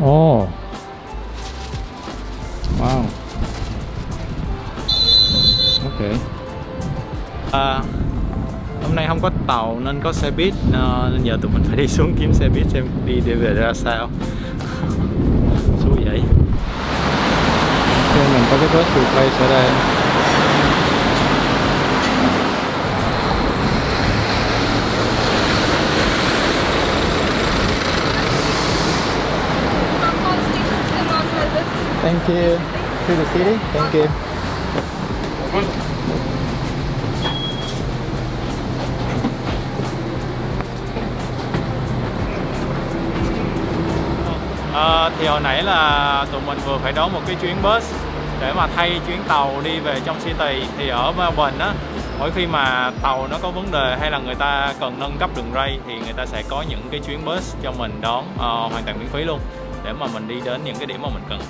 Ồ. Wow. Ok. Hôm nay không có tàu nên có xe buýt, nên giờ tụi mình phải đi xuống kiếm xe buýt xem đi về ra sao. Xui vậy. Mình có cái bus replace ở đây. Thank you. To the city. Thank you. Thì hồi nãy là tụi mình vừa phải đón một cái chuyến bus để mà thay chuyến tàu đi về trong city. Thì ở Melbourne á, mỗi khi mà tàu nó có vấn đề hay là người ta cần nâng cấp đường ray thì người ta sẽ có những cái chuyến bus cho mình đón hoàn toàn miễn phí luôn, để mà mình đi đến những cái điểm mà mình cần.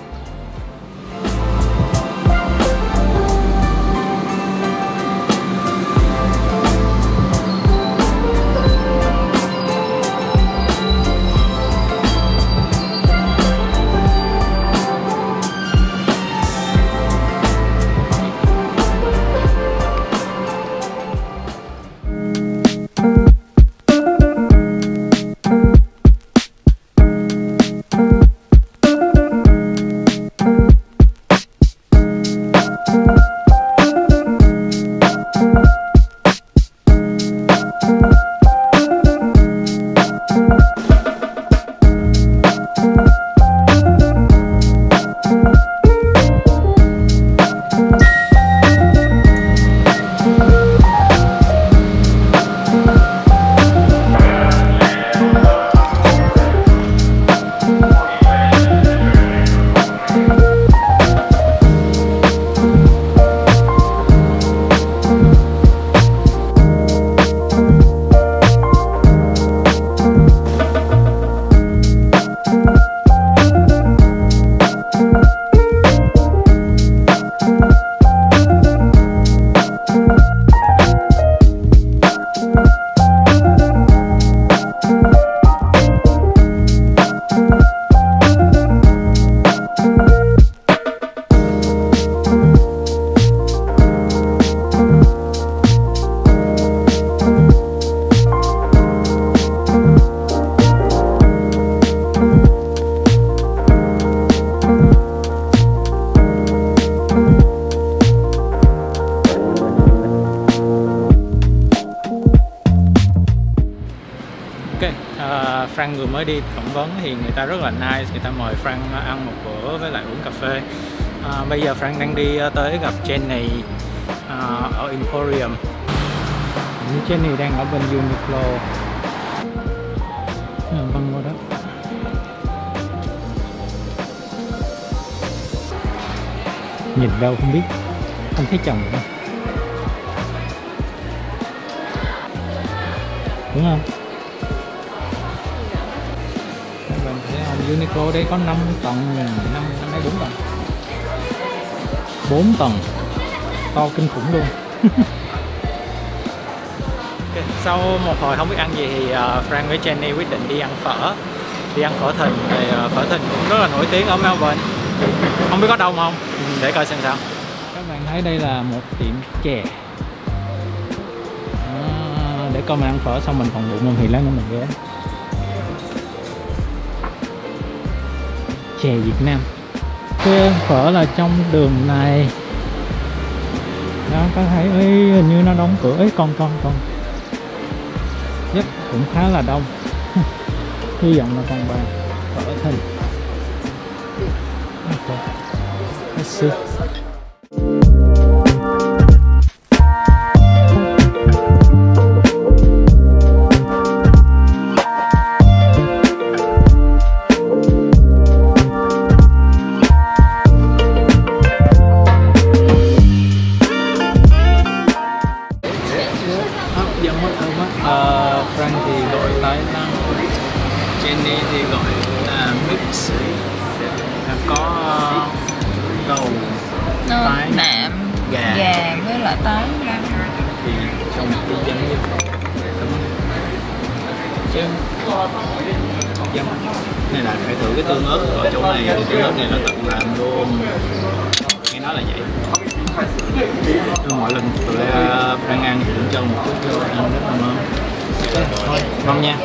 Frank vừa mới đi phỏng vấn thì người ta rất là nice, người ta mời Frank ăn một bữa với lại uống cà phê. Bây giờ Frank đang đi tới gặp Jenny ở Emporium. Jenny đang ở bên Uniqlo. Vâng qua đó. Nhìn đâu không biết, không thấy chồng nữa. Đúng không? Uniqlo đây có 5 tầng, năm nay 4 tầng. 4 tầng. To kinh khủng luôn. Okay. Sau một hồi không biết ăn gì thì Frank với Jenny quyết định đi ăn phở. Đi ăn phở Thìn. Thì phở Thìn cũng rất là nổi tiếng ở Melbourne. Không biết có đông không? Để coi xem sao. Các bạn thấy đây là một tiệm chè. Để coi mình ăn phở xong mình còn bụng không thì lát nữa mình ghé. Chè Việt Nam. Cái phở là trong đường này đó, có thấy hình như nó đóng cửa ấy, con rất cũng khá là đông. Hy vọng là còn bàn phở Thìn. Okay. Let's see. Frank thì gọi tái năng, Jenny thì gọi là mix, có đầu tái nạm gà với lại tái rang thì trong cái giống như chứ dân. Này là phải thử cái tương ớt ở chỗ này, tương ớt này nó tự làm luôn. Nghe nói là vậy. Mỗi lần tụi đang ăn thì cũng cho một chút vô, ăn rất là ngon. Thôi, ngon nha.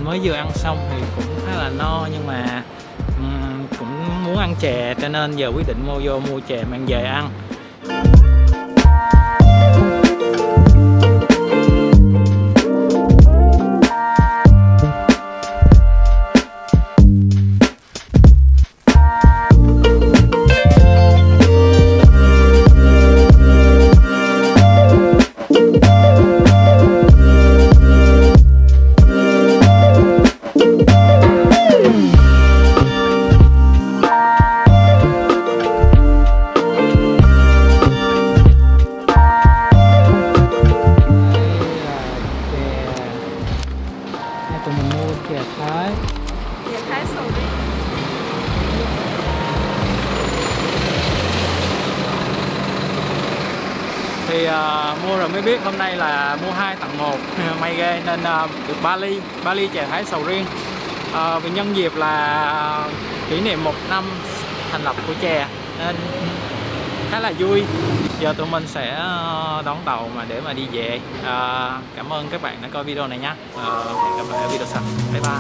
Mới vừa ăn xong thì cũng khá là no, nhưng mà cũng muốn ăn chè cho nên giờ quyết định mua chè mang về ăn. Tụi mình mua chè Thái sầu riêng. Thì mua rồi mới biết hôm nay là mua 2 tặng 1 may ghê, nên được 3 ly chè Thái sầu riêng. Vì nhân dịp là kỷ niệm 1 năm thành lập của chè nên khá là vui. Giờ tụi mình sẽ đón tàu để mà đi về. Cảm ơn các bạn đã coi video này nhé. Hẹn gặp lại ở video sau. Bye bye.